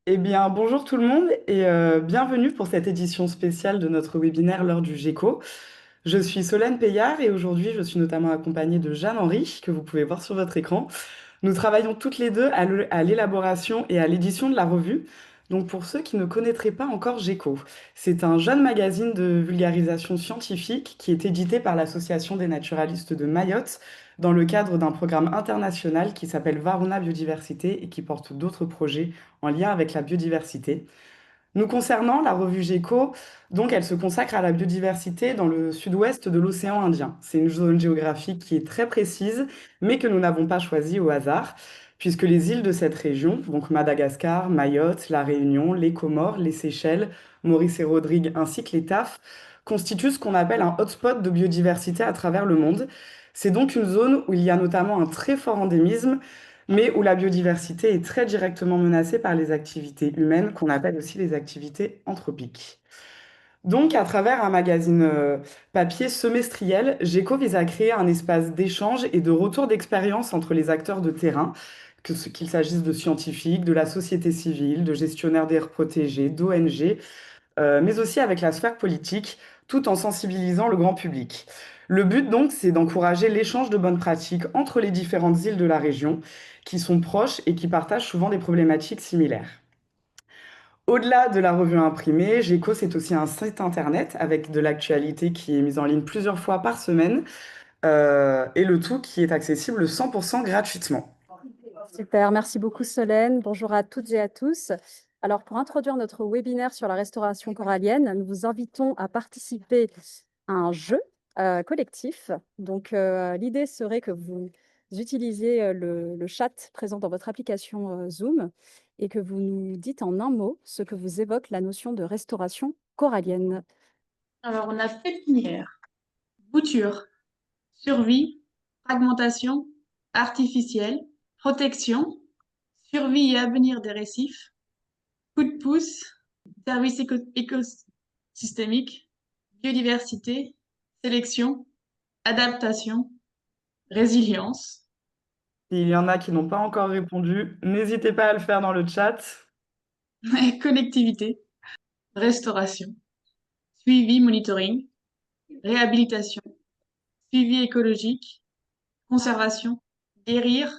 Eh bien, bonjour tout le monde et bienvenue pour cette édition spéciale de notre webinaire L'heure du GECO. Je suis Solène Payard et aujourd'hui je suis notamment accompagnée de Jeanne-Henri, que vous pouvez voir sur votre écran. Nous travaillons toutes les deux à l'élaboration et à l'édition de la revue. Donc pour ceux qui ne connaîtraient pas encore GECO, c'est un jeune magazine de vulgarisation scientifique qui est édité par l'Association des naturalistes de Mayotte dans le cadre d'un programme international qui s'appelle Varuna Biodiversité et qui porte d'autres projets en lien avec la biodiversité. Nous concernant, la revue GECO, donc elle se consacre à la biodiversité dans le sud-ouest de l'océan Indien. C'est une zone géographique qui est très précise, mais que nous n'avons pas choisie au hasard, puisque les îles de cette région, donc Madagascar, Mayotte, La Réunion, les Comores, les Seychelles, Maurice et Rodrigue, ainsi que les TAF, constituent ce qu'on appelle un hotspot de biodiversité à travers le monde. C'est donc une zone où il y a notamment un très fort endémisme, mais où la biodiversité est très directement menacée par les activités humaines, qu'on appelle aussi les activités anthropiques. Donc, à travers un magazine papier semestriel, GECO vise à créer un espace d'échange et de retour d'expérience entre les acteurs de terrain, qu'il s'agisse de scientifiques, de la société civile, de gestionnaires d'aires protégées, d'ONG, mais aussi avec la sphère politique, tout en sensibilisant le grand public. Le but donc, c'est d'encourager l'échange de bonnes pratiques entre les différentes îles de la région, qui sont proches et qui partagent souvent des problématiques similaires. Au-delà de la revue imprimée, GECO, c'est aussi un site internet avec de l'actualité qui est mise en ligne plusieurs fois par semaine, et le tout qui est accessible 100% gratuitement. Super, merci beaucoup Solène. Bonjour à toutes et à tous. Alors, pour introduire notre webinaire sur la restauration corallienne, nous vous invitons à participer à un jeu collectif. Donc, l'idée serait que vous utilisiez le chat présent dans votre application Zoom et que vous nous dites en un mot ce que vous évoque la notion de restauration corallienne. Alors, on a pépinière, bouture, survie, fragmentation, artificielle, protection, survie et avenir des récifs, coup de pouce, service écosystémique, biodiversité, sélection, adaptation, résilience, S'il y en a qui n'ont pas encore répondu, n'hésitez pas à le faire dans le chat. connectivité, restauration, suivi monitoring, réhabilitation, suivi écologique, conservation, guérir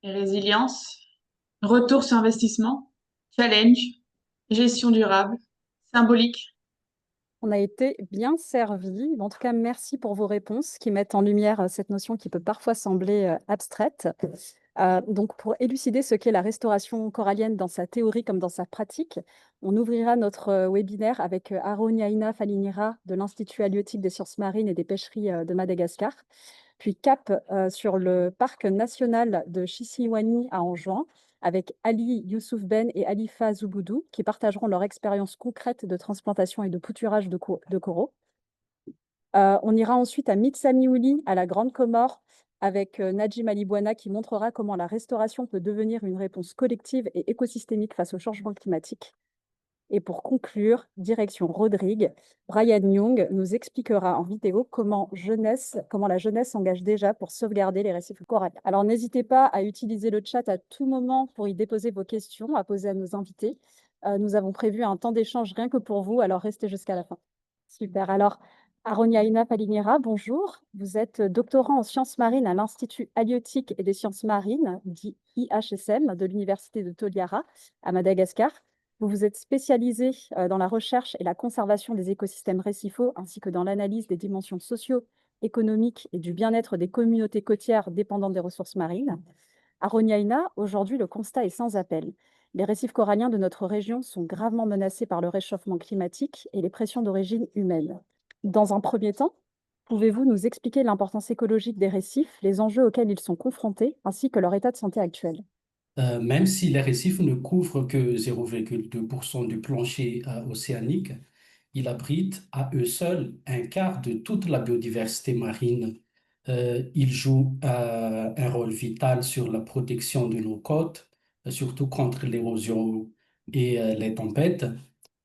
et résilience, retour sur investissement, challenge, gestion durable, symbolique. On a été bien servi. En tout cas, merci pour vos réponses qui mettent en lumière cette notion qui peut parfois sembler abstraite. Donc, pour élucider ce qu'est la restauration corallienne dans sa théorie comme dans sa pratique, on ouvrira notre webinaire avec Aronia Falinira de l'Institut halieutique des sciences marines et des pêcheries de Madagascar, puis cap sur le parc national de Chisilwani à Anjouan, avec Ali Youssouf Ben et Alifa Zouboudou, qui partageront leur expérience concrète de transplantation et de pouturage de coraux. On ira ensuite à Mitsamiouli, à la Grande Comore, avec Najim Alibouana, qui montrera comment la restauration peut devenir une réponse collective et écosystémique face au changement climatique. Et pour conclure, direction Rodrigue, Brian Young nous expliquera en vidéo comment la jeunesse s'engage déjà pour sauvegarder les récifs coralliens. Alors n'hésitez pas à utiliser le chat à tout moment pour y déposer vos questions, à poser à nos invités. Nous avons prévu un temps d'échange rien que pour vous, alors restez jusqu'à la fin. Super. Alors, Aroniaina Palinera, bonjour. Vous êtes doctorant en sciences marines à l'Institut halieutique et des sciences marines, dit IHSM, de l'Université de Toliara, à Madagascar. Vous vous êtes spécialisé dans la recherche et la conservation des écosystèmes récifaux, ainsi que dans l'analyse des dimensions socio-économiques et du bien-être des communautés côtières dépendantes des ressources marines. À Roniaina, aujourd'hui, le constat est sans appel. Les récifs coralliens de notre région sont gravement menacés par le réchauffement climatique et les pressions d'origine humaine. Dans un premier temps, pouvez-vous nous expliquer l'importance écologique des récifs, les enjeux auxquels ils sont confrontés, ainsi que leur état de santé actuel? Même si les récifs ne couvrent que 0,2% du plancher océanique, ils abritent à eux seuls un quart de toute la biodiversité marine. Ils jouent un rôle vital sur la protection de nos côtes, surtout contre l'érosion et les tempêtes,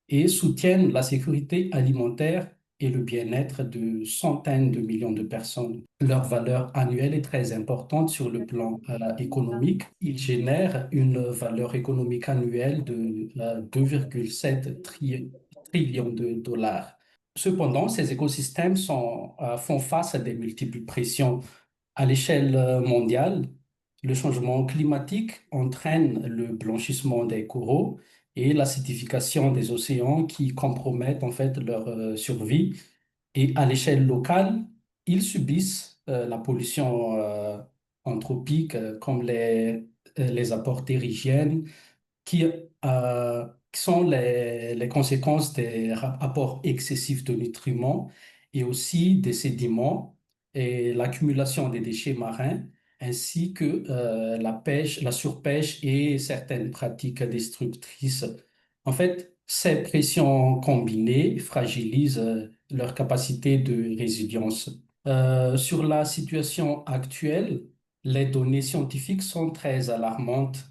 et soutiennent la sécurité alimentaire et le bien-être de centaines de millions de personnes. Leur valeur annuelle est très importante sur le plan économique. Ils génèrent une valeur économique annuelle de 2,7 trillions de dollars. Cependant, ces écosystèmes font face à des multiples pressions à l'échelle mondiale. Le changement climatique entraîne le blanchissement des coraux et l'acidification des océans qui compromettent en fait leur survie. Et à l'échelle locale, ils subissent la pollution anthropique comme les apports terrigiennes qui sont les conséquences des apports excessifs de nutriments et aussi des sédiments et l'accumulation des déchets marins, ainsi que la pêche, la surpêche et certaines pratiques destructrices. En fait, ces pressions combinées fragilisent leur capacité de résilience. Sur la situation actuelle, les données scientifiques sont très alarmantes.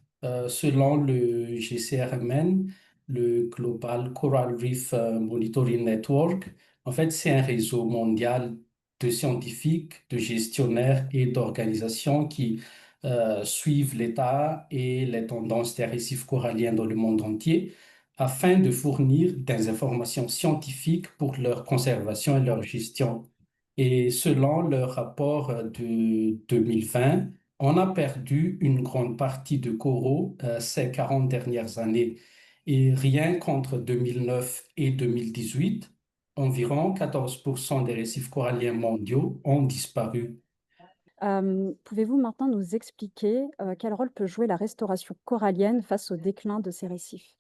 Selon le GCRMN, le Global Coral Reef Monitoring Network, en fait, c'est un réseau mondial de scientifiques, de gestionnaires et d'organisations qui suivent l'état et les tendances des récifs coralliens dans le monde entier afin de fournir des informations scientifiques pour leur conservation et leur gestion. Et selon le rapport de 2020, on a perdu une grande partie de coraux ces 40 dernières années. Et rien qu'entre 2009 et 2018, environ 14% des récifs coralliens mondiaux ont disparu. Pouvez-vous maintenant nous expliquer quel rôle peut jouer la restauration corallienne face au déclin de ces récifs?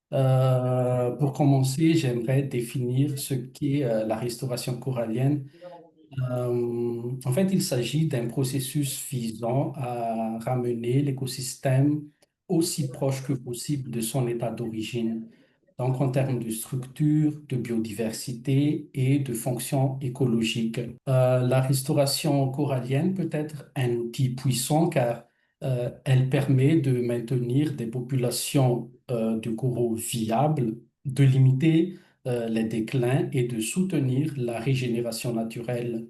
Pour commencer, j'aimerais définir ce qu'est la restauration corallienne. En fait, il s'agit d'un processus visant à ramener l'écosystème aussi proche que possible de son état d'origine. Donc, en termes de structure, de biodiversité et de fonction écologique. La restauration corallienne peut être un outil puissant car elle permet de maintenir des populations de coraux viables, de limiter les déclins et de soutenir la régénération naturelle.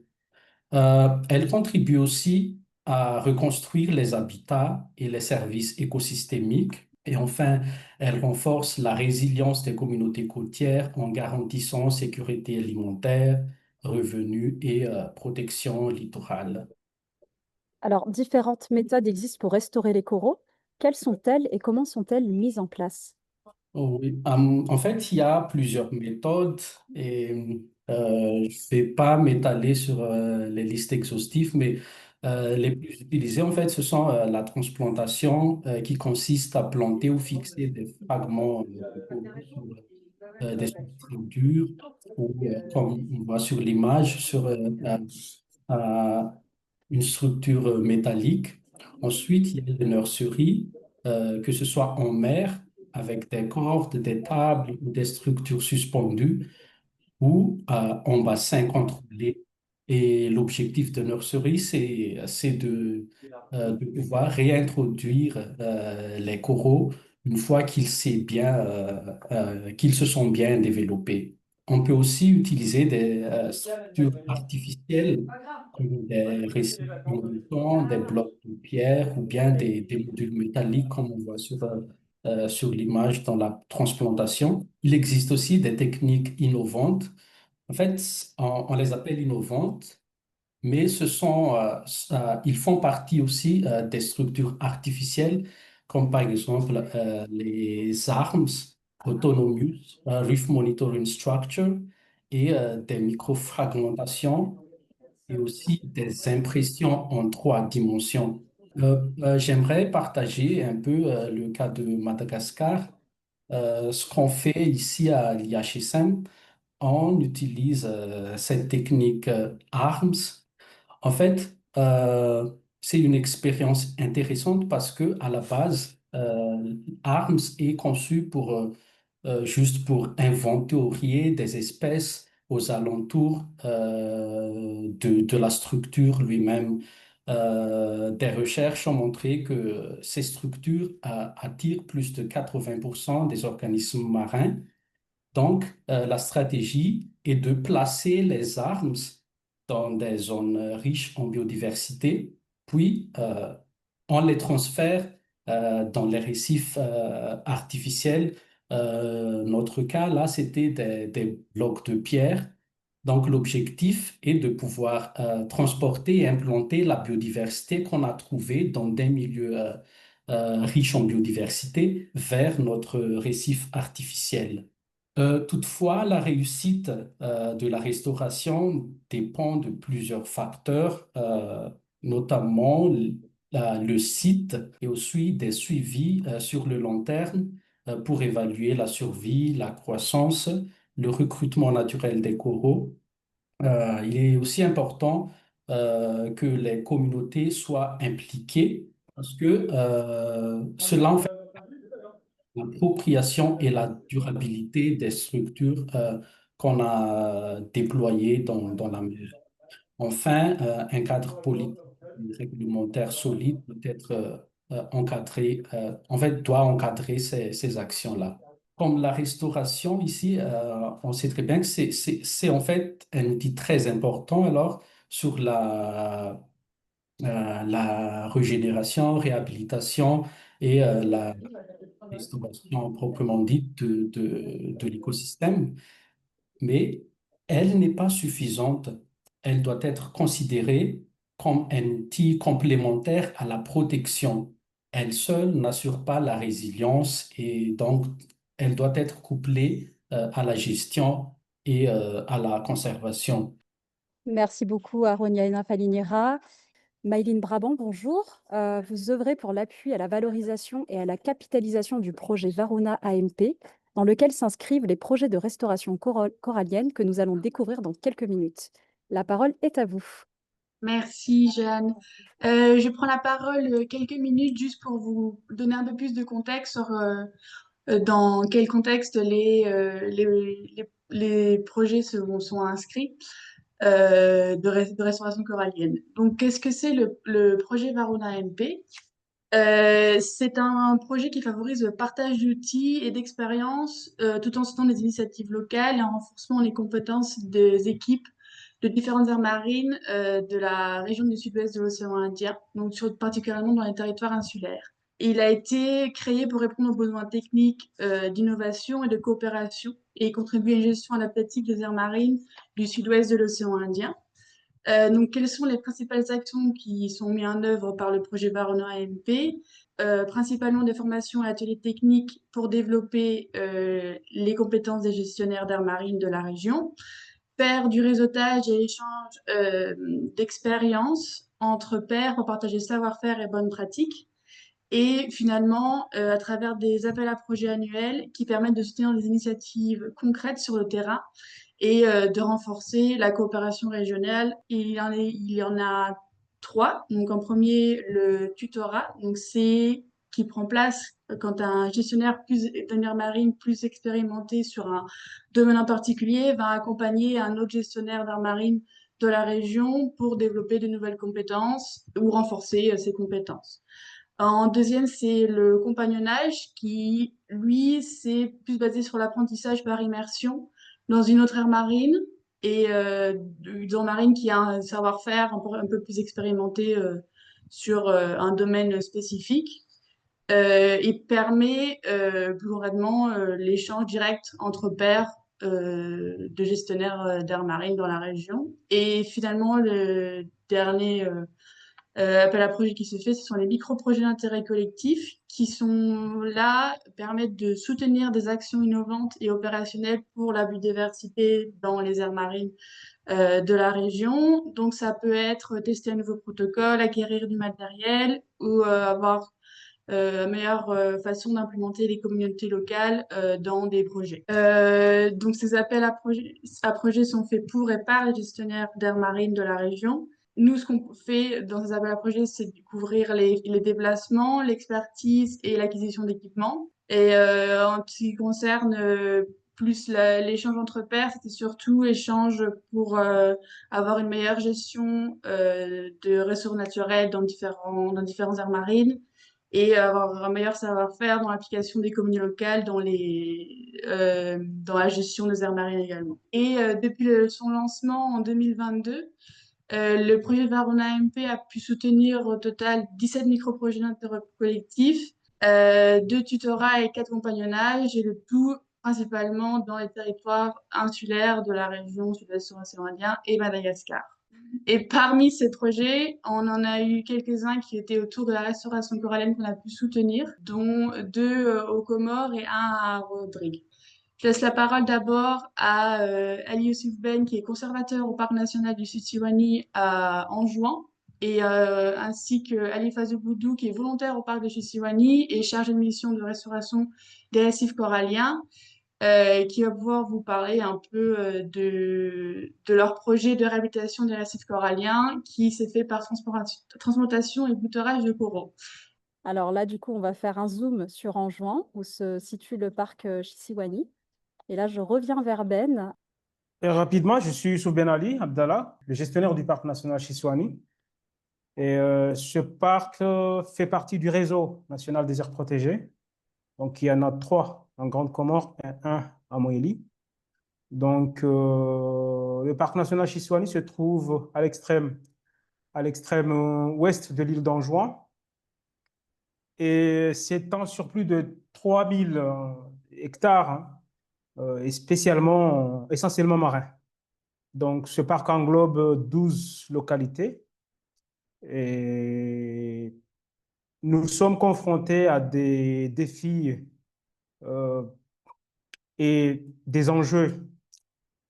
Elle contribue aussi à reconstruire les habitats et les services écosystémiques. Et enfin, elle renforce la résilience des communautés côtières en garantissant sécurité alimentaire, revenus et protection littorale. Alors, différentes méthodes existent pour restaurer les coraux. Quelles sont-elles et comment sont-elles mises en place? Oh oui. En fait, il y a plusieurs méthodes et je ne vais pas m'étaler sur les listes exhaustives, mais les plus utilisées, en fait, ce sont la transplantation qui consiste à planter ou fixer des fragments de peau sur des substrats durs ou, comme on voit sur l'image, sur euh, une structure métallique. Ensuite, il y a les nurseries, que ce soit en mer, avec des cordes, des tables ou des structures suspendues, ou en bassin contrôlé. Et l'objectif de nurserie, c'est de pouvoir réintroduire les coraux une fois qu'ils se sont bien développés. On peut aussi utiliser des structures artificielles comme des récifs en béton, des blocs de pierre ou bien des modules métalliques comme on voit sur l'image dans la transplantation. Il existe aussi des techniques innovantes. En fait, on les appelle innovantes, mais ils font partie aussi des structures artificielles, comme par exemple les ARMS, Autonomous Reef Monitoring Structure, et des microfragmentations et aussi des impressions en 3 dimensions. J'aimerais partager un peu le cas de Madagascar. Ce qu'on fait ici à l'IHSM, on utilise cette technique ARMS. En fait, c'est une expérience intéressante parce que à la base, ARMS est conçu juste pour inventorier des espèces aux alentours de la structure lui-même. Des recherches ont montré que ces structures attirent plus de 80% des organismes marins Donc, la stratégie est de placer les armes dans des zones riches en biodiversité, puis on les transfère dans les récifs artificiels. Notre cas, là, c'était des blocs de pierre. Donc, l'objectif est de pouvoir transporter et implanter la biodiversité qu'on a trouvée dans des milieux riches en biodiversité vers notre récif artificiel. Toutefois, la réussite de la restauration dépend de plusieurs facteurs, notamment le site et aussi des suivis sur le long terme pour évaluer la survie, la croissance, le recrutement naturel des coraux. Il est aussi important que les communautés soient impliquées parce que cela en fait l'appropriation et la durabilité des structures qu'on a déployées dans la mer. Enfin, un cadre politique et réglementaire solide peut être encadré, en fait, doit encadrer ces actions-là. Comme la restauration ici, on sait très bien que c'est en fait un outil très important alors sur la régénération, réhabilitation et la restauration proprement dite de l'écosystème, mais elle n'est pas suffisante. Elle doit être considérée comme un outil complémentaire à la protection. Elle seule n'assure pas la résilience et donc elle doit être couplée à la gestion et à la conservation. Merci beaucoup à Roniaina Falinira. Maïline Brabant, bonjour. Vous œuvrez pour l'appui à la valorisation et à la capitalisation du projet Varuna AMP, dans lequel s'inscrivent les projets de restauration corallienne que nous allons découvrir dans quelques minutes. La parole est à vous. Merci, Jeanne. Je prends la parole quelques minutes juste pour vous donner un peu plus de contexte sur dans quel contexte les projets sont inscrits de restauration corallienne. Donc, qu'est-ce que c'est le projet Varuna MP? C'est un projet qui favorise le partage d'outils et d'expériences tout en soutenant des initiatives locales et en renforçant les compétences des équipes de différentes aires marines de la région du sud-ouest de l'océan Indien, donc particulièrement dans les territoires insulaires. Il a été créé pour répondre aux besoins techniques d'innovation et de coopération et contribuer à une gestion adaptative des aires marines du sud-ouest de l'océan Indien. Donc, quelles sont les principales actions qui sont mises en œuvre par le projet Varuna AMP? Principalement des formations et ateliers techniques pour développer les compétences des gestionnaires d'aires marines de la région, faire du réseautage et échange d'expériences entre pairs pour partager savoir-faire et bonnes pratiques. Et finalement, à travers des appels à projets annuels qui permettent de soutenir des initiatives concrètes sur le terrain et de renforcer la coopération régionale. Il y en a trois. Donc, en premier, le tutorat. Donc, c'est qui prend place quand un gestionnaire d'une aire marine plus expérimenté sur un domaine en particulier va accompagner un autre gestionnaire d'aire marine de la région pour développer de nouvelles compétences ou renforcer ses compétences. En deuxième, c'est le compagnonnage qui, lui, c'est plus basé sur l'apprentissage par immersion dans une autre aire marine et une aire marine qui a un savoir-faire un peu plus expérimenté sur un domaine spécifique et permet plus concrètement l'échange direct entre pairs de gestionnaires d'aire marine dans la région. Et finalement, le dernier appel à projet qui se fait, ce sont les micro-projets d'intérêt collectif qui sont là, permettent de soutenir des actions innovantes et opérationnelles pour la biodiversité dans les aires marines de la région. Donc, ça peut être tester un nouveau protocole, acquérir du matériel ou avoir meilleure façon d'implémenter les communautés locales dans des projets. Donc, ces appels à projets sont faits pour et par les gestionnaires d'aires marines de la région. Nous, ce qu'on fait dans ces appels à projets, c'est de couvrir les déplacements, l'expertise et l'acquisition d'équipements. Et en ce qui concerne plus l'échange entre pairs, c'était surtout échange pour avoir une meilleure gestion de ressources naturelles dans différents aires marines et avoir un meilleur savoir-faire dans l'application des communes locales, dans la gestion des aires marines également. Et depuis son lancement en 2022, le projet Varuna MP a pu soutenir au total 17 micro-projets d'intérêt collectif, 2 tutorats et 4 compagnonnages, et le tout principalement dans les territoires insulaires de la région sud-est de l'océan Indien et Madagascar. Et parmi ces projets, on en a eu quelques-uns qui étaient autour de la restauration corallienne qu'on a pu soutenir, dont 2 aux Comores et un à Rodrigue. Je laisse la parole d'abord à Ali Youssouf Ben, qui est conservateur au Parc national du Sud-Siwani à Anjouan, et ainsi que Ali Fazouboudou, qui est volontaire au Parc du Sud-Siwani et chargé de mission de restauration des récifs coralliens, qui va pouvoir vous parler un peu de leur projet de réhabilitation des récifs coralliens qui s'est fait par transplantation et bouturage de coraux. Alors là, du coup, on va faire un zoom sur Anjouan, où se situe le parc Chissiwani. Et là, je reviens vers Ben. Et rapidement, je suis Youssouf Ben Ali Abdallah, le gestionnaire du parc national Chissiwani. Et ce parc fait partie du réseau national des aires protégées. Donc, il y en a 3 en Grande Comore et un à Moélie. Donc, le parc national Chissiwani se trouve à l'extrême ouest de l'île d'Anjouan et s'étend sur plus de 3000 hectares, hein, et essentiellement marins. Donc, ce parc englobe 12 localités et nous sommes confrontés à des défis euh, et des enjeux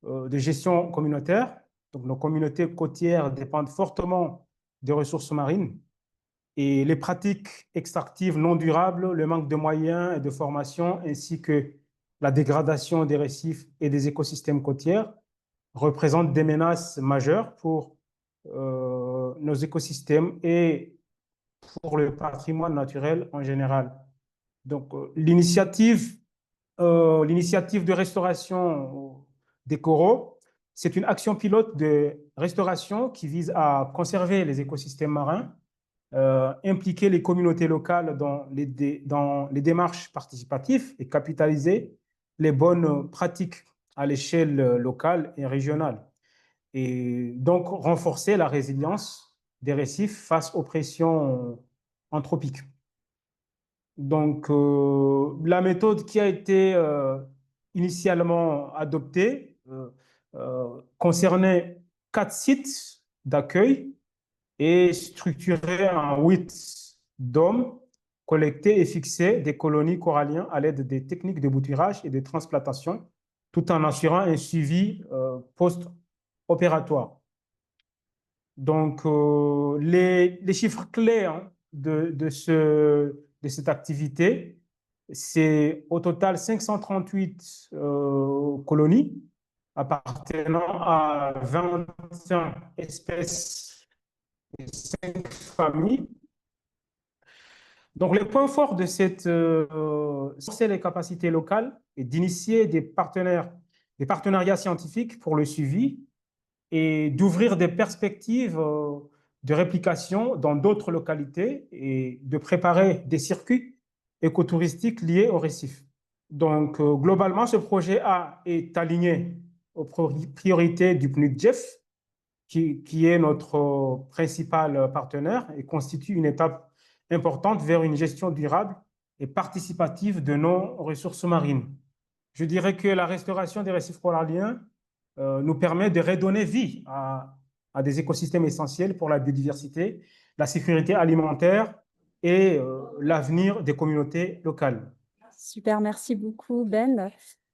de gestion communautaire. Donc, nos communautés côtières dépendent fortement des ressources marines et les pratiques extractives non durables, le manque de moyens et de formation, ainsi que la dégradation des récifs et des écosystèmes côtiers représentent des menaces majeures pour nos écosystèmes et pour le patrimoine naturel en général. Donc, l'initiative de restauration des coraux, c'est une action pilote de restauration qui vise à conserver les écosystèmes marins, impliquer les communautés locales dans les démarches participatives et capitaliser les bonnes pratiques à l'échelle locale et régionale. Et donc renforcer la résilience des récifs face aux pressions anthropiques. Donc, la méthode qui a été initialement adoptée concernait 4 sites d'accueil et structurée en 8 dômes collectés et fixés des colonies coralliennes à l'aide des techniques de bouturage et de transplantation, tout en assurant un suivi post-opératoire. Donc, les chiffres clés, hein, de cette activité, c'est au total 538 colonies appartenant à 21 espèces et 5 familles. Donc, les points forts de c'est les capacités locales et d'initier des partenariats scientifiques pour le suivi et d'ouvrir des perspectives de réplication dans d'autres localités et de préparer des circuits écotouristiques liés au récif. Donc, globalement, ce projet est aligné aux priorités du PNUD-JEF, qui est notre principal partenaire et constitue une étape importante vers une gestion durable et participative de nos ressources marines. Je dirais que la restauration des récifs coralliens nous permet de redonner vie à des écosystèmes essentiels pour la biodiversité, la sécurité alimentaire et l'avenir des communautés locales. Super, merci beaucoup, Ben.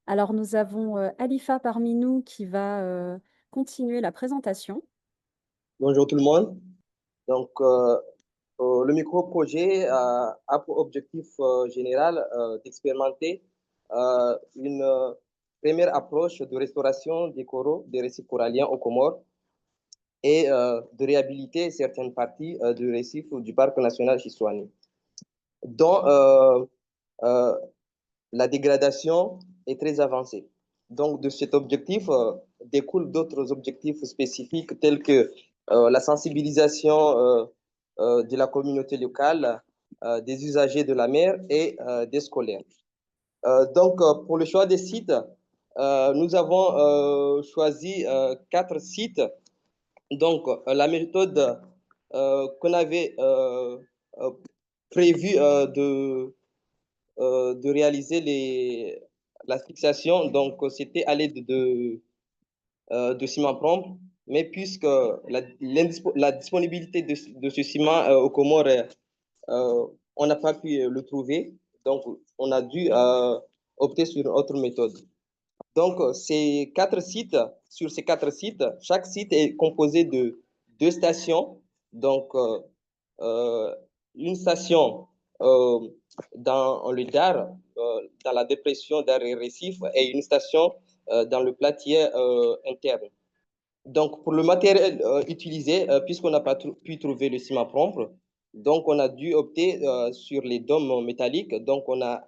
Alors, nous avons Alifa parmi nous qui va continuer la présentation. Bonjour tout le monde. Donc, le micro-projet a pour objectif général d'expérimenter une première approche de restauration des coraux, des récifs coralliens aux Comores et de réhabiliter certaines parties du récif du parc national Chissiwani, dont la dégradation est très avancée. Donc, de cet objectif découlent d'autres objectifs spécifiques tels que la sensibilisation de la communauté locale des usagers de la mer et des scolaires. Donc, pour le choix des sites, nous avons choisi 4 sites. Donc, la méthode qu'on avait prévu de réaliser la fixation, donc c'était à l'aide de ciment propre, mais puisque la disponibilité de ce ciment aux Comores, on n'a pas pu le trouver, donc on a dû opter sur une autre méthode. Donc, sur ces 4 sites, chaque site est composé de 2 stations. Donc, une station dans le Dar, dans la dépression Dar et Récif, et une station dans le platier interne. Donc, pour le matériel utilisé, puisqu'on n'a pas pu trouver le ciment propre, donc on a dû opter sur les dômes métalliques. Donc, on a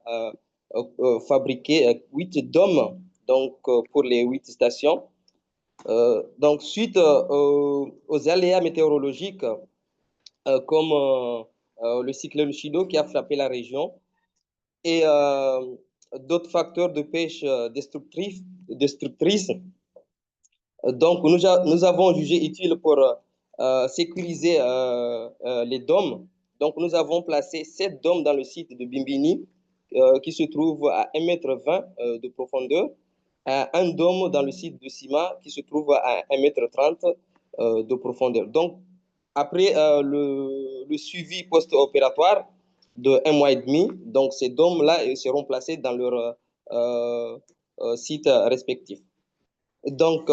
fabriqué 8 dômes donc, pour les 8 stations. Donc, suite aux aléas météorologiques, comme le cyclone Chido qui a frappé la région et d'autres facteurs de pêche destructrices. Donc, nous avons jugé utile pour sécuriser les dômes. Donc, nous avons placé 7 dômes dans le site de Bimbini qui se trouve à 1,20 m de profondeur, un dôme dans le site de Sima qui se trouve à 1,30 m de profondeur. Donc, après le suivi post-opératoire de 1 mois et demi, donc ces dômes-là seront placés dans leur site respectif. Donc,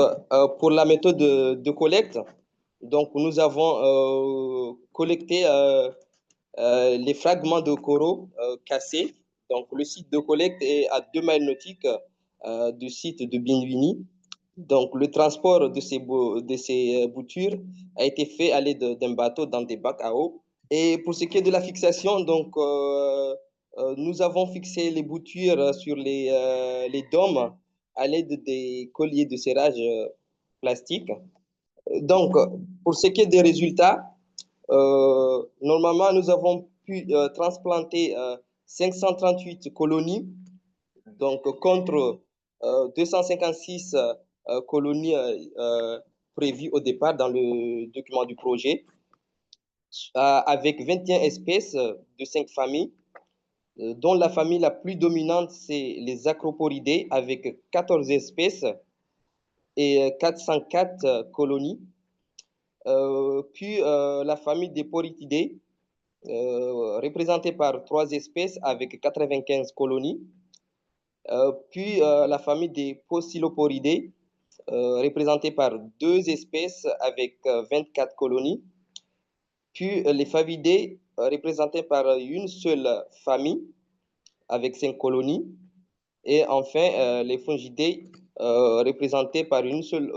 pour la méthode de collecte, donc nous avons collecté les fragments de coraux cassés. Donc, le site de collecte est à 2 miles nautiques du site de Binvini. Donc, le transport de ces boutures a été fait à l'aide d'un bateau dans des bacs à eau. Et pour ce qui est de la fixation, donc, nous avons fixé les boutures sur les dômes à l'aide des colliers de serrage plastique. Donc, pour ce qui est des résultats, normalement, nous avons pu transplanter 538 colonies, donc contre 256 colonies prévues au départ dans le document du projet, avec 21 espèces de 5 familles, dont la famille la plus dominante, c'est les Acroporidés, avec 14 espèces et 404 colonies. Puis la famille des Porithidés, représentée par 3 espèces avec 95 colonies. Puis la famille des Poeciloporidés, représentée par 2 espèces avec 24 colonies. Puis les Favidés, représentés par une seule famille avec 5 colonies. Et enfin, les Fungidés, représentés par une seule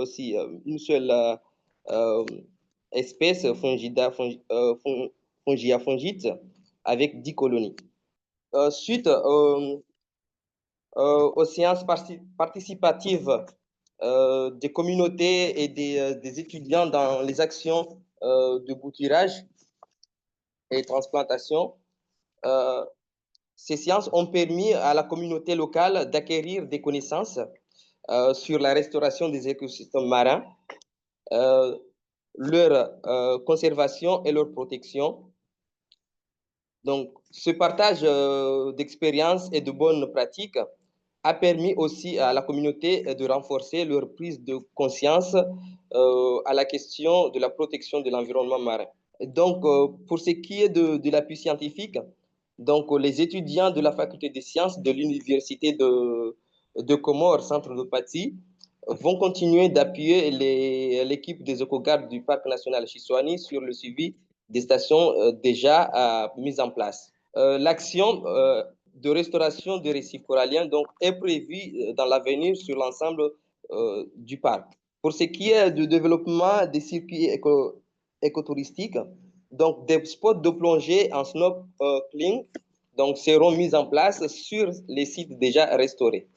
espèce, Fungia fungite, avec 10 colonies. Suite aux séances participatives des communautés et des étudiants dans les actions de bouturage et transplantation, ces séances ont permis à la communauté locale d'acquérir des connaissances sur la restauration des écosystèmes marins, leur conservation et leur protection. Donc, ce partage d'expériences et de bonnes pratiques a permis aussi à la communauté de renforcer leur prise de conscience à la question de la protection de l'environnement marin. Donc, pour ce qui est de l'appui scientifique, donc, les étudiants de la faculté des sciences de l'université de Comores, centre de Paty, vont continuer d'appuyer l'équipe des écogardes du parc national Chiswani sur le suivi des stations déjà mises en place. L'action de restauration des récifs coralliens donc, est prévue dans l'avenir sur l'ensemble du parc. Pour ce qui est du développement des circuits écotouristiques, donc des spots de plongée en snorkeling donc, seront mis en place sur les sites déjà restaurés.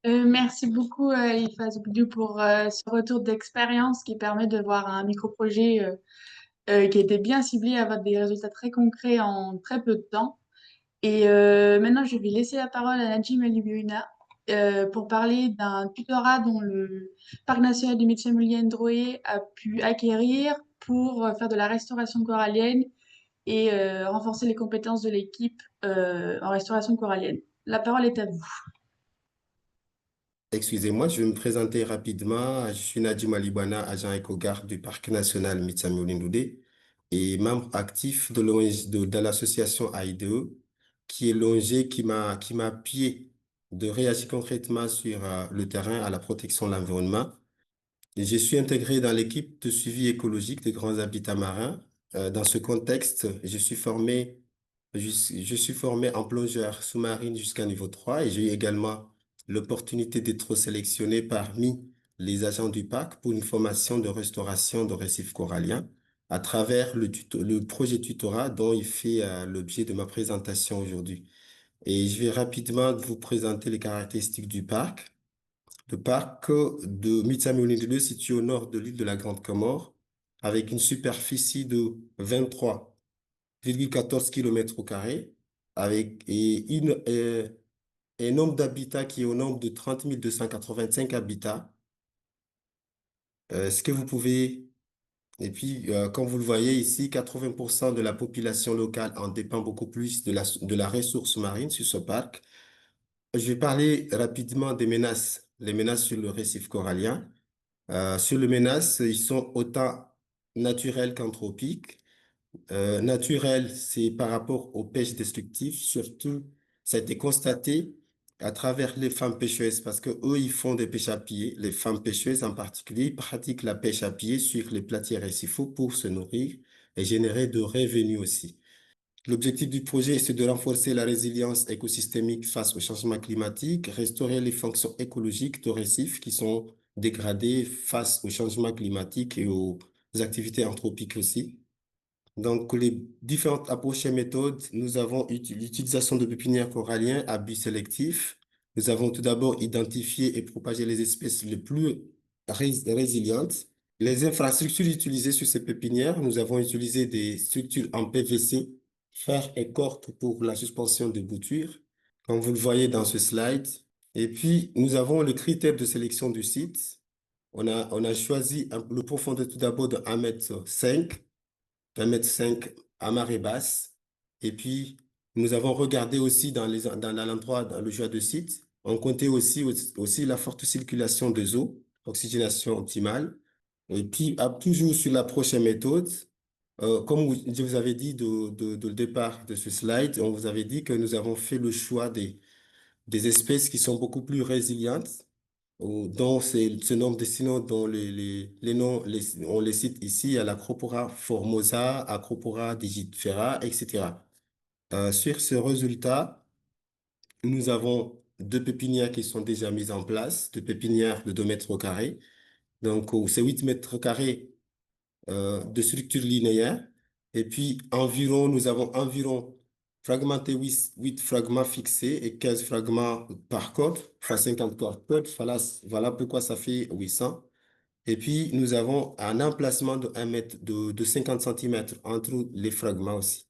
Merci beaucoup, Ifa Zouglou, pour ce retour d'expérience qui permet de voir un micro-projet qui a été bien ciblée, avoir des résultats très concrets en très peu de temps. Et maintenant, je vais laisser la parole à Najim Alibiouna pour parler d'un tutorat dont le Parc national du Michamelienne-Drouet a pu acquérir pour faire de la restauration corallienne et renforcer les compétences de l'équipe en restauration corallienne. La parole est à vous. Excusez-moi, je vais me présenter rapidement. Je suis Nadim Alibana, agent éco-garde du Parc national Mitsamiolindoudé et membre actif de de l'association AIDE, qui est l'ONG qui m'a appuyé de réagir concrètement sur le terrain à la protection de l'environnement. Et je suis intégré dans l'équipe de suivi écologique des grands habitats marins. Dans ce contexte, je suis formé en plongeur sous-marine jusqu'à niveau 3 et j'ai eu également l'opportunité d'être sélectionné parmi les agents du parc pour une formation de restauration de récifs coralliens à travers le projet tutorat dont il fait l'objet de ma présentation aujourd'hui. Et je vais rapidement vous présenter les caractéristiques du parc. Le parc de Mitsamiolindoudou situé au nord de l'île de la Grande Comore avec une superficie de 23,14 km², avec un nombre d'habitants qui est au nombre de 30 285 habitants. Ce que vous pouvez, et puis comme vous le voyez ici, 80% de la population locale en dépend beaucoup plus de la ressource marine sur ce parc. Je vais parler rapidement des menaces, les menaces sur le récif corallien. Sur les menaces, ils sont autant naturelles qu'anthropiques. Naturel, c'est par rapport aux pêches destructives, surtout, ça a été constaté à travers les femmes pêcheuses, parce que eux, ils font des pêches à pied. Les femmes pêcheuses en particulier pratiquent la pêche à pied sur les platiers récifaux pour se nourrir et générer de revenus aussi. L'objectif du projet, c'est de renforcer la résilience écosystémique face au changement climatique, restaurer les fonctions écologiques de récifs qui sont dégradées face au changement climatique et aux activités anthropiques aussi. Donc, les différentes approches et méthodes, nous avons l'utilisation de pépinières coralliens à but sélectif. Nous avons tout d'abord identifié et propagé les espèces les plus résilientes. Les infrastructures utilisées sur ces pépinières, nous avons utilisé des structures en PVC, fer et corde pour la suspension de boutures, comme vous le voyez dans ce slide. Et puis, nous avons le critère de sélection du site. On a choisi le profondeur tout d'abord de 1,5 m, 1,5 m à marée basse. Et puis, nous avons regardé aussi dans l'endroit, dans le choix de site, on comptait aussi la forte circulation des eaux, oxygénation optimale. Et puis, toujours sur la prochaine méthode, comme je vous avais dit de le départ de ce slide, on vous avait dit que nous avons fait le choix des espèces qui sont beaucoup plus résilientes, dont c'est ce nombre de sinon dont les noms, on les cite ici, à l'Acropora formosa, Acropora digifera, etc. Sur ce résultat, nous avons deux pépinières qui sont déjà mises en place, deux pépinières de 2 m². Donc, c'est 8 m² de structure linéaire. Et puis, nous avons environ fragmenté 8 fragments fixés et 15 fragments par corde, fois 50 cordes. Voilà pourquoi ça fait 800. Et puis, nous avons un emplacement de 1 mètre, de 50 centimètres entre les fragments aussi.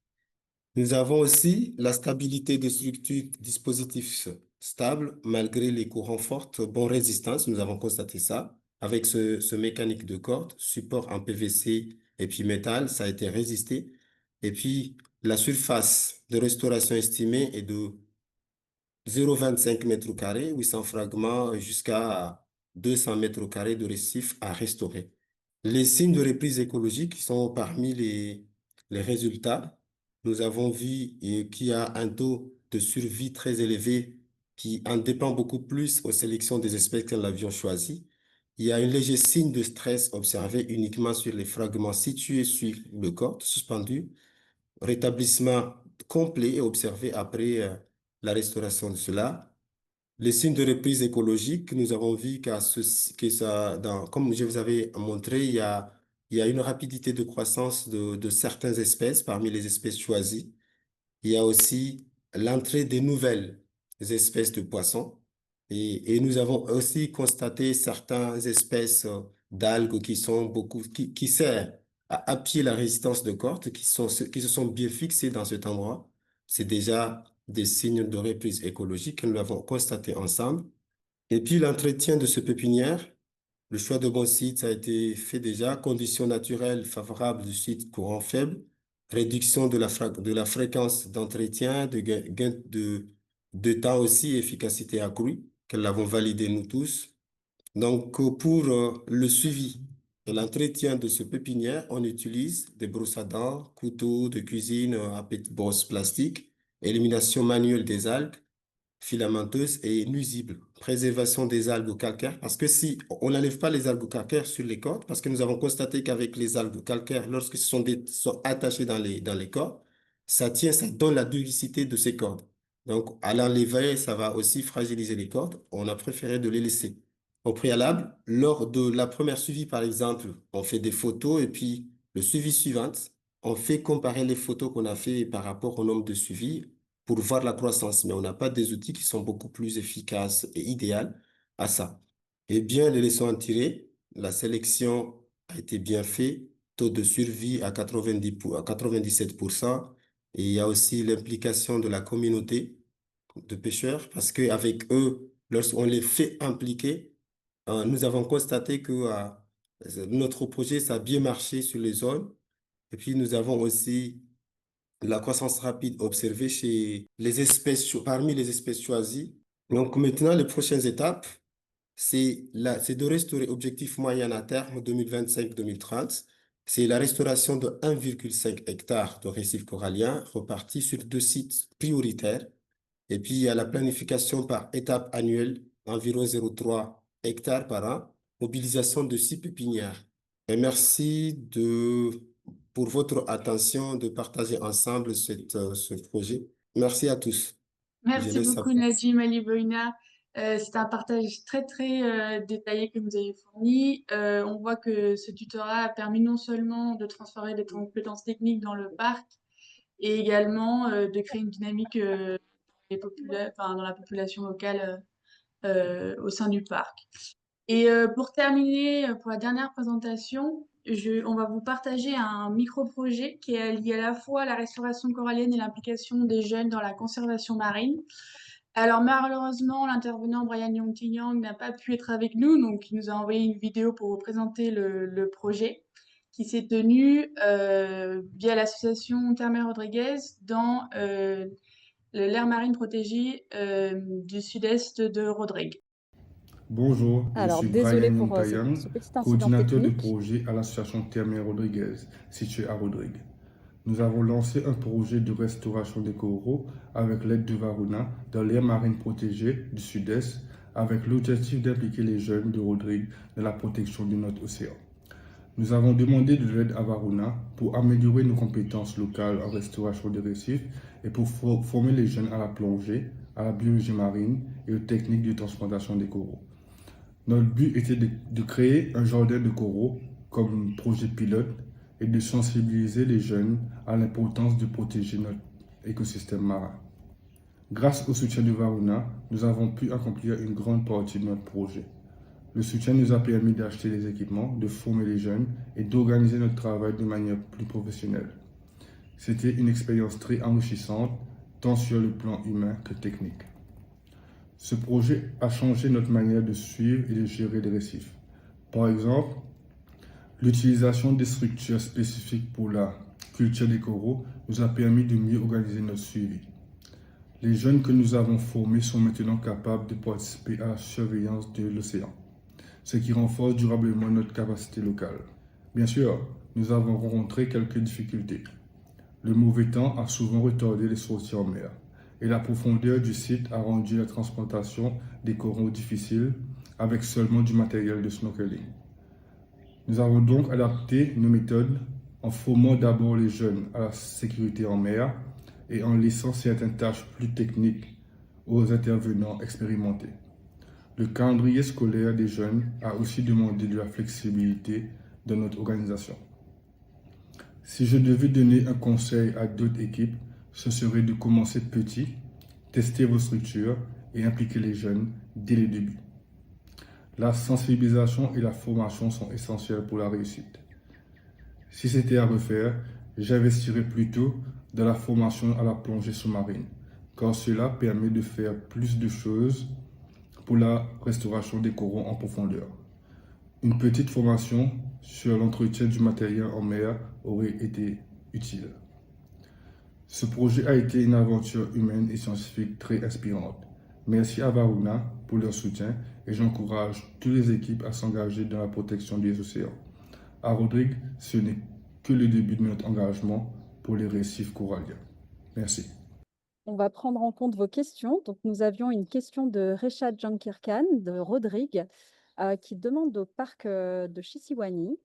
Nous avons aussi la stabilité des structures dispositifs stables malgré les courants forts, bonne résistance. Nous avons constaté ça avec ce mécanique de corde, support en PVC et puis métal, ça a été résisté. Et puis la surface de restauration estimée est de 0,25 m², 800 fragments jusqu'à 200 m² de récif à restaurer. Les signes de reprise écologique sont parmi les résultats. Nous avons vu qu'il y a un taux de survie très élevé qui en dépend beaucoup plus aux sélections des espèces que nous avions choisies. Il y a un léger signe de stress observé uniquement sur les fragments situés sur le corps suspendu. Rétablissement complet est observé après la restauration de cela. Les signes de reprise écologique, nous avons vu comme je vous avais montré, il y a une rapidité de croissance de certaines espèces parmi les espèces choisies. Il y a aussi l'entrée des nouvelles espèces de poissons. Et nous avons aussi constaté certaines espèces d'algues qui sont qui servent à appuyer la résistance de cordes qui se sont bien fixées dans cet endroit. C'est déjà des signes de reprise écologique que nous avons constaté ensemble. Et puis l'entretien de ce pépinière, le choix de bon site a été fait déjà, conditions naturelles favorables du site, courant faible, réduction de la fréquence d'entretien, gain de temps aussi, efficacité accrue, que l'avons validé nous tous. Donc, pour le suivi et l'entretien de ce pépinière, on utilise des brosses à dents, couteaux de cuisine à petite brosse plastique, élimination manuelle des algues, filamenteuses et nuisibles. Préservation des algues calcaires, parce que si on n'enlève pas les algues calcaires sur les cordes, parce que nous avons constaté qu'avec les algues calcaires, lorsqu'ils sont attachés dans les cordes, ça tient, ça donne la duricité de ces cordes. Donc, à l'enlever, ça va aussi fragiliser les cordes. On a préféré de les laisser. Au préalable, lors de la première suivi, par exemple, on fait des photos et puis le suivi suivant, on fait comparer les photos qu'on a fait par rapport au nombre de suivis pour voir la croissance, mais on n'a pas des outils qui sont beaucoup plus efficaces et idéaux à ça. Eh bien, les leçons à tirer, la sélection a été bien faite, taux de survie à 97%, et il y a aussi l'implication de la communauté de pêcheurs, parce qu'avec eux, lorsqu'on les fait impliquer, nous avons constaté que notre projet, ça a bien marché sur les zones, et puis nous avons aussi la croissance rapide observée chez les espèces, parmi les espèces choisies. Donc maintenant, les prochaines étapes, c'est de restaurer objectif moyen à terme 2025-2030. C'est la restauration de 1,5 hectare de récifs coralliens repartis sur 2 sites prioritaires. Et puis, il y a la planification par étape annuelle, environ 0,3 hectares par an, mobilisation de 6 pépinières. Et merci pour votre attention de partager ensemble ce projet. Merci à tous. Je Merci laisse la beaucoup, parole. Najim Ali Boina. C'est un partage très détaillé que vous avez fourni. On voit que ce tutorat a permis non seulement de transférer des compétences techniques dans le parc, et également de créer une dynamique dans la population locale au sein du parc. Et pour terminer, pour la dernière présentation, on va vous partager un micro-projet qui est lié à la fois à la restauration corallienne et l'implication des jeunes dans la conservation marine. Alors malheureusement, l'intervenant Brian Yongtinyang n'a pas pu être avec nous, donc il nous a envoyé une vidéo pour vous présenter le projet qui s'est tenu via l'association Terre-Mer Rodriguez dans l'aire marine protégée du sud-est de Rodrigue. Bonjour, je Alors, suis désolé Brian pour Yontayang, ce petit incident coordinateur de technique. projet à l'association Terre-Mer Rodriguez, située à Rodrigue. Nous avons lancé un projet de restauration des coraux avec l'aide de Varuna dans l'aire marine protégée du Sud-Est, avec l'objectif d'impliquer les jeunes de Rodrigue dans la protection de notre océan. Nous avons demandé de l'aide à Varuna pour améliorer nos compétences locales en restauration des récifs et pour former les jeunes à la plongée, à la biologie marine et aux techniques de transplantation des coraux. Notre but était de créer un jardin de coraux comme projet pilote et de sensibiliser les jeunes à l'importance de protéger notre écosystème marin. Grâce au soutien de Varuna, nous avons pu accomplir une grande partie de notre projet. Le soutien nous a permis d'acheter les équipements, de former les jeunes et d'organiser notre travail de manière plus professionnelle. C'était une expérience très enrichissante, tant sur le plan humain que technique. Ce projet a changé notre manière de suivre et de gérer les récifs. Par exemple, l'utilisation des structures spécifiques pour la culture des coraux nous a permis de mieux organiser notre suivi. Les jeunes que nous avons formés sont maintenant capables de participer à la surveillance de l'océan, ce qui renforce durablement notre capacité locale. Bien sûr, nous avons rencontré quelques difficultés. Le mauvais temps a souvent retardé les sorties en mer, et la profondeur du site a rendu la transplantation des coraux difficile avec seulement du matériel de snorkeling. Nous avons donc adapté nos méthodes en formant d'abord les jeunes à la sécurité en mer et en laissant certaines tâches plus techniques aux intervenants expérimentés. Le calendrier scolaire des jeunes a aussi demandé de la flexibilité dans notre organisation. Si je devais donner un conseil à d'autres équipes, ce serait de commencer petit, tester vos structures et impliquer les jeunes dès le début. La sensibilisation et la formation sont essentielles pour la réussite. Si c'était à refaire, j'investirais plutôt dans la formation à la plongée sous-marine, car cela permet de faire plus de choses pour la restauration des coraux en profondeur. Une petite formation sur l'entretien du matériel en mer aurait été utile. Ce projet a été une aventure humaine et scientifique très inspirante. Merci à Varuna pour leur soutien et j'encourage toutes les équipes à s'engager dans la protection des océans. À Rodrigue, ce n'est que le début de notre engagement pour les récifs coralliens. Merci. On va prendre en compte vos questions. Donc, nous avions une question de Reshad Jankirkan de Rodrigue qui demande au parc de Shisiwani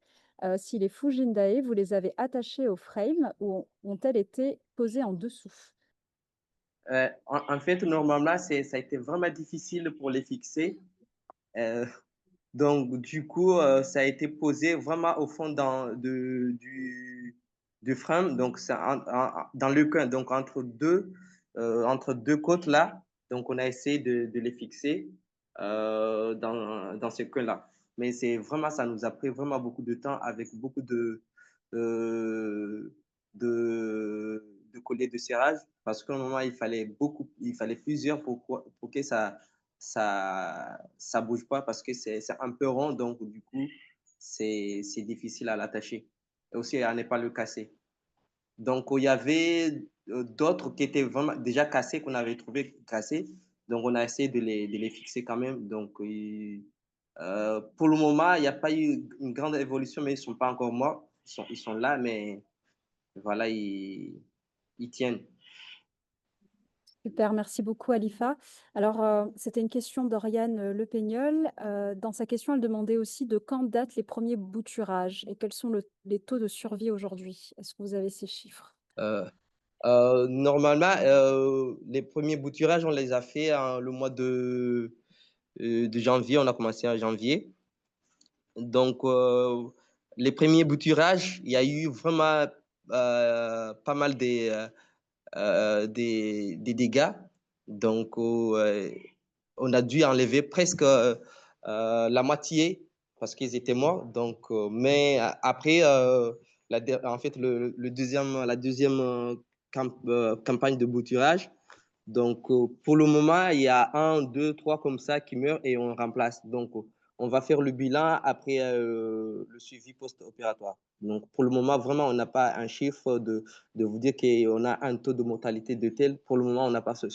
si les Fujindae, vous les avez attachés au frame ou ont-elles été posées en dessous? En fait, normalement, ça a été vraiment difficile pour les fixer. Donc, du coup, ça a été posé vraiment au fond du frame. Donc, c'est dans le coin, donc entre deux côtes là. Donc, on a essayé de les fixer dans ce coin-là. Mais c'est vraiment, ça nous a pris vraiment beaucoup de temps avec beaucoup euh, de colliers de serrage parce qu'à un moment, il fallait plusieurs pour que ça bouge pas parce que c'est un peu rond, donc du coup, c'est difficile à l'attacher. Et aussi à ne pas le casser. Donc, il y avait d'autres qui étaient vraiment déjà cassés, qu'on avait trouvé cassés. Donc, on a essayé de les fixer quand même. Donc, pour le moment, il n'y a pas eu une grande évolution, mais ils ne sont pas encore morts. Ils sont là, mais voilà, ils tiennent. Super, merci beaucoup Alifa. Alors, c'était une question d'Oriane Le Peignol. Dans sa question, elle demandait aussi de quand datent les premiers bouturages et quels sont les taux de survie aujourd'hui. Est-ce que vous avez ces chiffres? Normalement, les premiers bouturages, on les a fait le mois de janvier. On a commencé en janvier. Donc, les premiers bouturages, il y a eu vraiment pas mal des dégâts. Donc, on a dû enlever presque la moitié parce qu'ils étaient morts. Donc, mais après, en fait, la deuxième campagne de bouturage. Donc, pour le moment, il y a un, deux, trois comme ça qui meurent et on remplace. Donc, on va faire le bilan après le suivi post-opératoire. Donc, pour le moment, vraiment, on n'a pas un chiffre de vous dire qu'on a un taux de mortalité de tel. Pour le moment, on n'a pas ce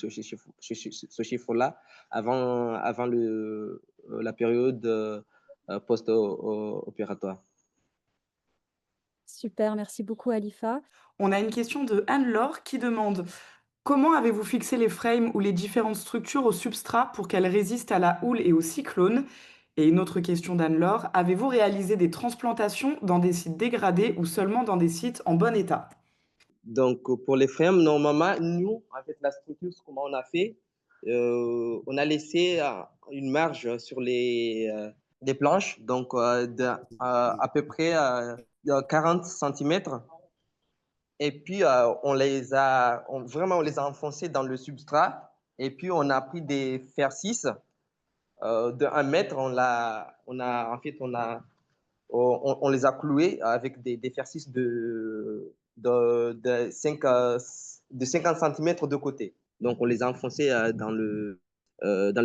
chiffre-là avant la période post-opératoire. Super, merci beaucoup Alifa. On a une question de Anne-Laure qui demande: comment avez-vous fixé les frames ou les différentes structures au substrat pour qu'elles résistent à la houle et au cyclone? Et une autre question d'Anne-Laure: avez-vous réalisé des transplantations dans des sites dégradés ou seulement dans des sites en bon état? Donc, pour les frames, normalement, nous, avec la structure, comment on a fait, on a laissé une marge sur les planches, donc à peu près 40 cm. Et puis, vraiment, on les a enfoncés dans le substrat. Et puis, on a pris des fer 6 de 1 mètre. En fait, on les a cloués avec des fer 6 de 50 cm de côté. Donc, on les a enfoncés dans le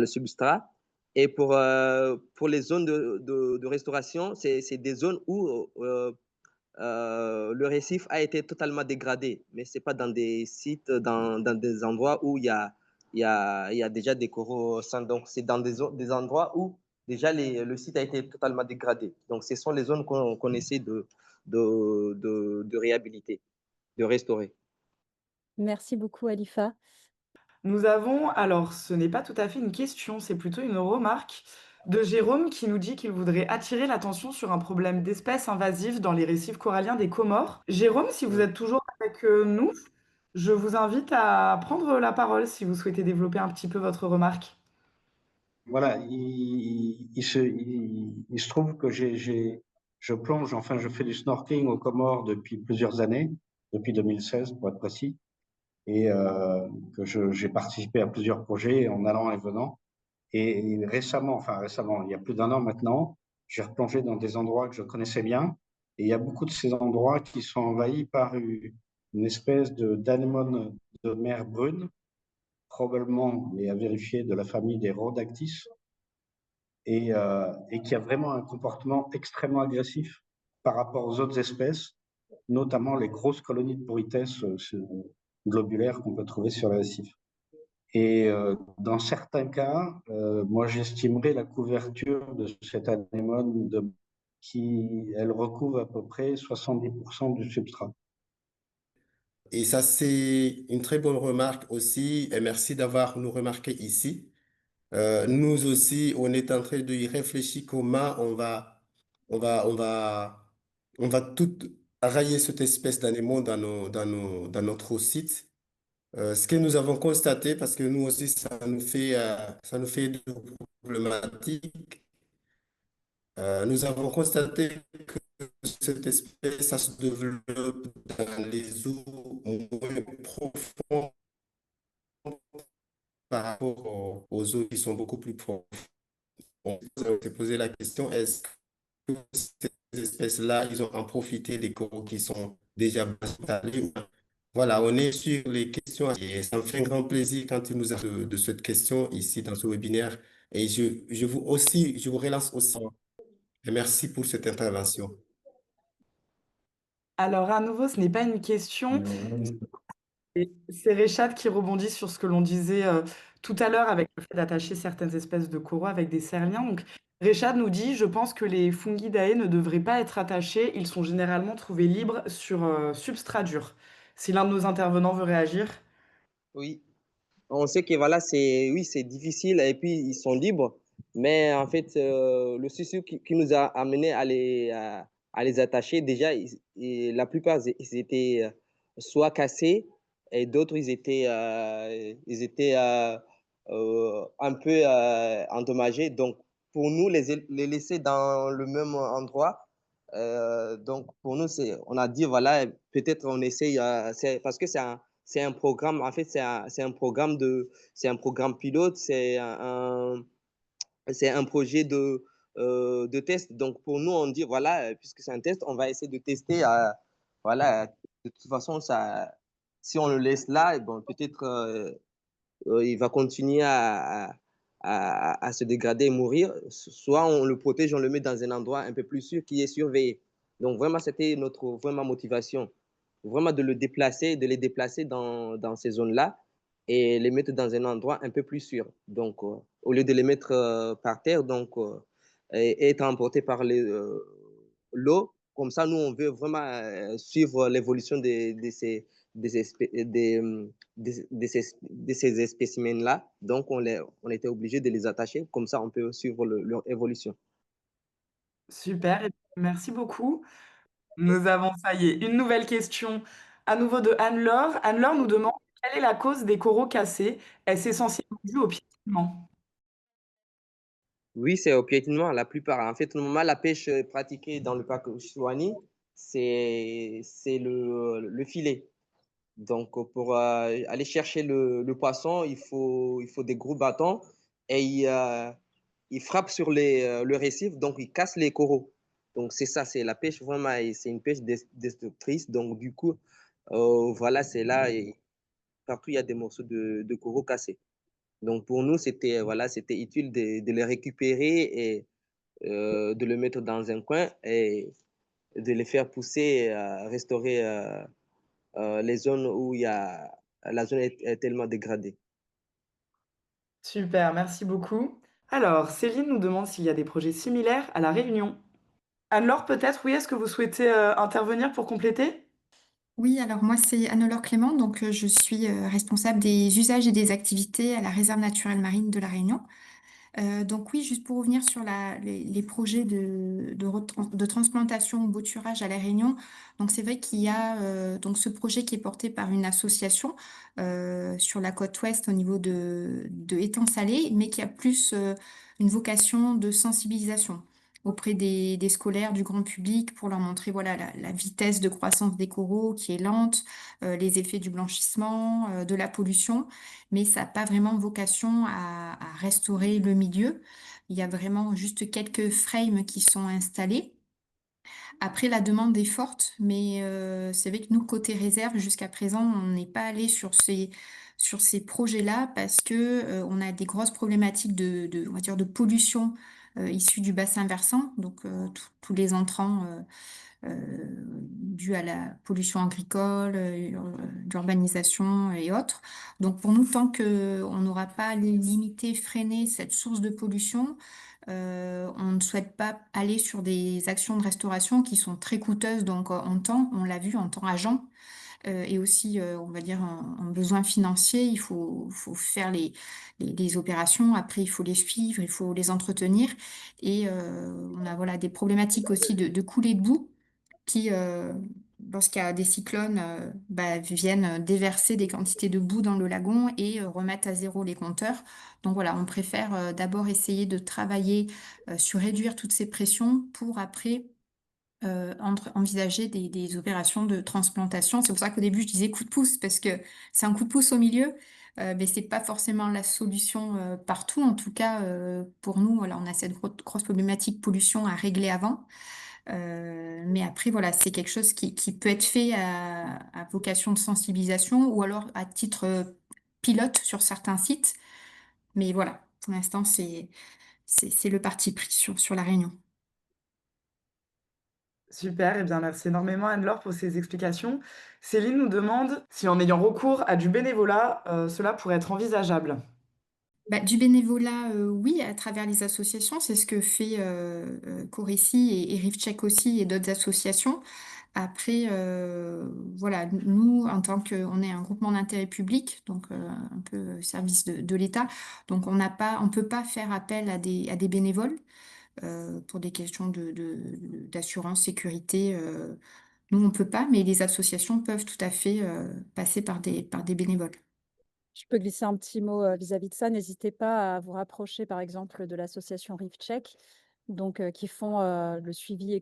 substrat. Et pour les zones de restauration, c'est des zones où le récif a été totalement dégradé, mais ce n'est pas dans des sites, dans des endroits où il y a déjà des coraux sains. Donc, c'est dans des endroits où déjà le site a été totalement dégradé. Donc, ce sont les zones qu'on essaie de réhabiliter, de restaurer. Merci beaucoup Alifa. Nous avons, alors ce n'est pas tout à fait une question, c'est plutôt une remarque de Jérôme qui nous dit qu'il voudrait attirer l'attention sur un problème d'espèces invasives dans les récifs coralliens des Comores. Jérôme, si vous êtes toujours avec nous, je vous invite à prendre la parole si vous souhaitez développer un petit peu votre remarque. Voilà, il se trouve que je plonge, enfin, je fais du snorkeling aux Comores depuis plusieurs années, depuis 2016 pour être précis, et que j'ai participé à plusieurs projets en allant et venant. Et récemment, il y a plus d'1 an maintenant, j'ai replongé dans des endroits que je connaissais bien, Et il y a beaucoup de ces endroits qui sont envahis par une espèce d'anémone de mer brune, probablement, et à vérifier, de la famille des Rhodactis, et qui a vraiment un comportement extrêmement agressif par rapport aux autres espèces, notamment les grosses colonies de Porites globulaires qu'on peut trouver sur le récif. Et dans certains cas, moi j'estimerais la couverture de cette anémone elle recouvre à peu près 70% du substrat. Et ça, c'est une très bonne remarque aussi. Et merci d'avoir nous remarqué ici. Nous aussi, on est en train de y réfléchir comment on va, on va, on va tout rayer cette espèce d'anémone dans notre site. Ce que nous avons constaté, parce que nous aussi, ça nous fait de problématiques. Nous avons constaté que cette espèce, ça se développe dans les eaux moins profondes par rapport aux eaux qui sont beaucoup plus profondes. On s'est posé la question, est-ce que ces espèces-là, ils ont en profité des coraux qui sont déjà installés? Voilà, on est sur les questions et ça me fait un grand plaisir quand tu nous as de cette question ici dans ce webinaire. Et je vous relance aussi. Et merci pour cette intervention. Alors, à nouveau, ce n'est pas une question. Et c'est Réchad qui rebondit sur ce que l'on disait tout à l'heure avec le fait d'attacher certaines espèces de coraux avec des serre-liens. Donc, Réchad nous dit, je pense que les fungidae ne devraient pas être attachés. Ils sont généralement trouvés libres sur substrat dur. Si l'un de nos intervenants veut réagir. Oui, on sait que voilà, oui, c'est difficile et puis ils sont libres, mais en fait, le souci qui nous a amené à les attacher, déjà, la plupart, ils étaient soit cassés et d'autres, ils étaient un peu endommagés. Donc, pour nous, les laisser dans le même endroit, donc pour nous, on a dit, voilà, peut-être on essaye, parce que c'est un programme, en fait, c'est un programme pilote, c'est un projet de test. Donc, pour nous, on dit, voilà, puisque c'est un test, on va essayer de tester. Voilà, de toute façon, si on le laisse là, bon, peut-être il va continuer à se dégrader et mourir. Soit on le protège, on le met dans un endroit un peu plus sûr qui est surveillé. Donc, vraiment, c'était notre vraiment motivation. Vraiment de les déplacer dans ces zones-là et les mettre dans un endroit un peu plus sûr. Donc, au lieu de les mettre par terre, donc, et être emportés par l'eau, comme ça, nous, on veut vraiment suivre l'évolution de ces spécimens-là. Donc, on était obligé de les attacher. Comme ça, on peut suivre leur évolution. Super, et merci beaucoup. Nous avons, ça y est, une nouvelle question à nouveau de Anne-Laure. Anne-Laure nous demande quelle est la cause des coraux cassés? Est-ce essentiellement dû au piétinement? Oui, c'est au piétinement, la plupart. En fait, normalement, la pêche pratiquée dans le parc Chouani, c'est le filet. Donc, pour aller chercher le poisson, il faut des gros bâtons et il frappe sur le récif, donc il casse les coraux. Donc, c'est ça, c'est la pêche vraiment, et c'est une pêche destructrice. Donc, du coup, voilà, c'est là, et partout, il y a des morceaux de coraux cassés. Donc, pour nous, c'était utile de les récupérer et de le mettre dans un coin et de les faire pousser, restaurer les zones où la zone est tellement dégradée. Super, merci beaucoup. Alors, Céline nous demande s'il y a des projets similaires à La Réunion. Anne-Laure, peut-être, oui, est-ce que vous souhaitez intervenir pour compléter? Oui, alors moi c'est Anne-Laure Clément, donc je suis responsable des usages et des activités à la réserve naturelle marine de La Réunion. Donc oui, juste pour revenir sur les projets de transplantation ou bouturage à La Réunion, donc c'est vrai qu'il y a donc ce projet qui est porté par une association sur la côte ouest au niveau de Étang Salé, mais qui a plus une vocation de sensibilisation auprès des scolaires, du grand public, pour leur montrer voilà la vitesse de croissance des coraux qui est lente, les effets du blanchissement, de la pollution, mais ça n'a pas vraiment vocation à restaurer le milieu. Il y a vraiment juste quelques frames qui sont installés. Après, la demande est forte, mais c'est vrai que nous, côté réserve, jusqu'à présent, on n'est pas allé sur ces projets-là parce que on a des grosses problématiques on va dire de pollution issue du bassin versant, donc tous les entrants dus à la pollution agricole, d'urbanisation et autres. Donc pour nous, tant qu'on n'aura pas limité, freiné cette source de pollution, on ne souhaite pas aller sur des actions de restauration qui sont très coûteuses donc en temps, on l'a vu, en temps agent. Et aussi, on va dire, en besoin financier, faut faire les opérations, après il faut les suivre, il faut les entretenir. Et on a voilà, des problématiques aussi de coulées de boue qui, lorsqu'il y a des cyclones, viennent déverser des quantités de boue dans le lagon et remettre à zéro les compteurs. Donc voilà, on préfère d'abord essayer de travailler sur réduire toutes ces pressions pour après envisager des opérations de transplantation. C'est pour ça qu'au début, je disais coup de pouce, parce que c'est un coup de pouce au milieu, mais c'est pas forcément la solution partout. En tout cas, pour nous, voilà, on a cette grosse problématique pollution à régler avant. Mais après, voilà, c'est quelque chose qui peut être fait à vocation de sensibilisation ou alors à titre pilote sur certains sites. Mais voilà, pour l'instant, c'est le parti pris sur la Réunion. Super, et bien merci énormément Anne-Laure pour ces explications. Céline nous demande si en ayant recours à du bénévolat, cela pourrait être envisageable. Bah, du bénévolat, oui, à travers les associations, c'est ce que fait Corécie et RiveCheck aussi et d'autres associations. Après, voilà, nous, en tant qu'on est un groupement d'intérêt public, donc un peu service de l'État, donc on peut pas faire appel à des bénévoles pour des questions d'assurance, sécurité. Nous, on peut pas, mais les associations peuvent tout à fait passer par des bénévoles. Je peux glisser un petit mot vis-à-vis de ça. N'hésitez pas à vous rapprocher, par exemple, de l'association Reef Check, donc, qui font le suivi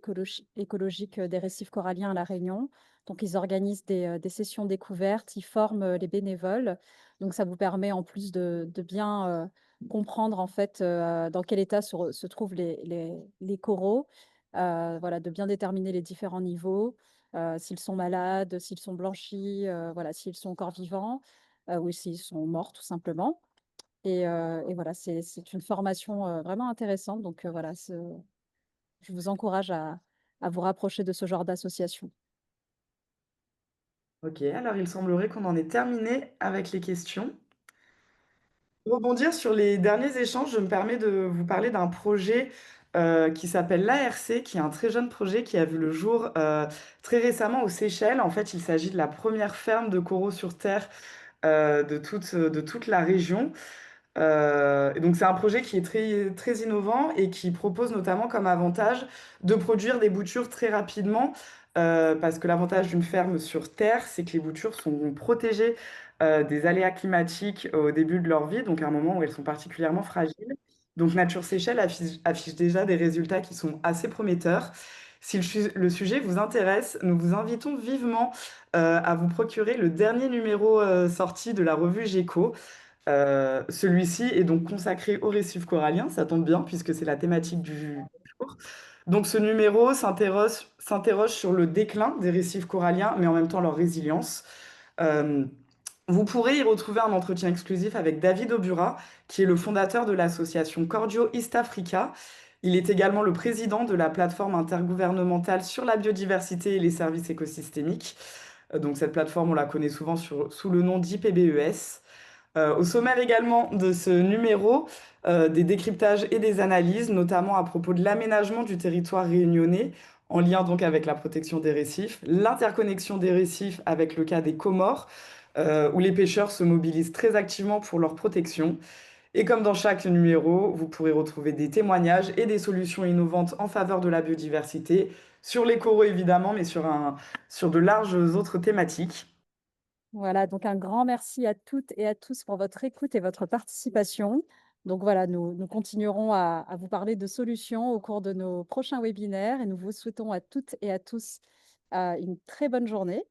écologique des récifs coralliens à La Réunion. Donc, ils organisent des sessions découvertes, ils forment les bénévoles. Donc, ça vous permet, en plus de bien comprendre, en fait, dans quel état se trouvent les coraux, voilà, de bien déterminer les différents niveaux, s'ils sont malades, s'ils sont blanchis, voilà, s'ils sont encore vivants ou s'ils sont morts tout simplement. Et voilà, c'est une formation vraiment intéressante. Donc voilà, je vous encourage à vous rapprocher de ce genre d'association. Ok, alors il semblerait qu'on en ait terminé avec les questions. Pour rebondir sur les derniers échanges, je me permets de vous parler d'un projet qui s'appelle l'ARC, qui est un très jeune projet qui a vu le jour très récemment aux Seychelles. En fait, il s'agit de la première ferme de coraux sur Terre de toute la région. Et donc c'est un projet qui est très, très innovant et qui propose notamment comme avantage de produire des boutures très rapidement, parce que l'avantage d'une ferme sur terre, c'est que les boutures sont protégées des aléas climatiques au début de leur vie, donc à un moment où elles sont particulièrement fragiles. Donc Nature Seychelles affiche déjà des résultats qui sont assez prometteurs. Si le sujet vous intéresse, nous vous invitons vivement à vous procurer le dernier numéro sorti de la revue GECO. Celui-ci est donc consacré aux récifs coralliens, ça tombe bien puisque c'est la thématique du jour. Donc ce numéro s'interroge sur le déclin des récifs coralliens, mais en même temps leur résilience. Euh, Vous pourrez y retrouver un entretien exclusif avec David Obura, qui est le fondateur de l'association Cordio East Africa. Il est également le président de la plateforme intergouvernementale sur la biodiversité et les services écosystémiques. Donc cette plateforme, on la connaît souvent sous le nom d'IPBES. Au sommaire également de ce numéro, des décryptages et des analyses, notamment à propos de l'aménagement du territoire réunionnais, en lien donc avec la protection des récifs, l'interconnexion des récifs avec le cas des Comores, où les pêcheurs se mobilisent très activement pour leur protection. Et comme dans chaque numéro, vous pourrez retrouver des témoignages et des solutions innovantes en faveur de la biodiversité, sur les coraux évidemment, mais sur de larges autres thématiques. Voilà, donc un grand merci à toutes et à tous pour votre écoute et votre participation. Donc voilà, nous continuerons à vous parler de solutions au cours de nos prochains webinaires et nous vous souhaitons à toutes et à tous une très bonne journée.